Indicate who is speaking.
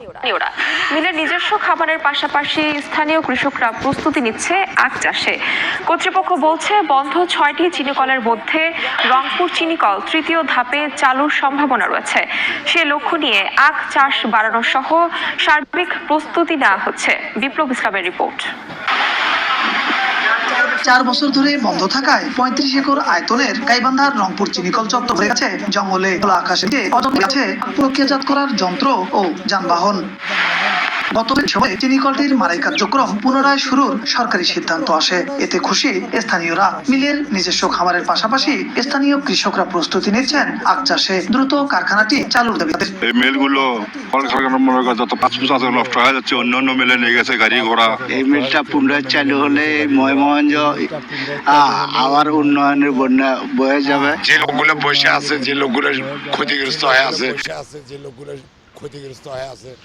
Speaker 1: স্থানীয়রা। মিলের নিজস্ব খাবারের পাশাপাশি স্থানীয় কৃষকরা প্রস্তুতি নিচ্ছে আখ চাষে। কর্তৃপক্ষ বলছে বন্ধ 6টি চিনিকলের মধ্যে রংপুর চিনিকল তৃতীয় ধাপে চালুর সম্ভাবনা রয়েছে। সে লক্ষ্য নিয়ে আখ চাষ বাড়ানো সহ সার্বিক প্রস্তুতি নেওয়া হচ্ছে। বিপ্লব ইসলামের রিপোর্ট।
Speaker 2: 4 বছর ধরে বন্ধ থাকায় 35 একর আয়তনের গাইবান্ধার রংপুর চিনিকল চত্বরে আছে জঙ্গলে খোলা আকাশে অযত্ন আছে প্রক্রিয়াজাত করার যন্ত্র ও যানবাহন। গত সময়ে চিনিকলটির মারাই কার্যক্রম পুনরায় শুরুর সরকারি সিদ্ধান্ত আসে। এতে খুশি স্থানীয়রা। মিলের নিজস্ব খামারের পাশাপাশি স্থানীয় কৃষকরা প্রস্তুতি নিচ্ছেন আখ চাষে। দ্রুত কারখানাটি চালুর দাবি।
Speaker 3: এই মিলগুলো যত 5 বছর নষ্ট হয়ে যাচ্ছে, অন্য অন্য মিলে নিয়ে গেছে গাড়ি ঘোড়া।
Speaker 4: এই মিলটা পুনরায় চালু হলে ময়মনগঞ্জ আবার উন্নয়নের বন্যা বয়ে যাবে।
Speaker 3: যে লোকগুলো বসে আছে, যে লোকগুলো ক্ষতিগ্রস্ত হয়ে আছে।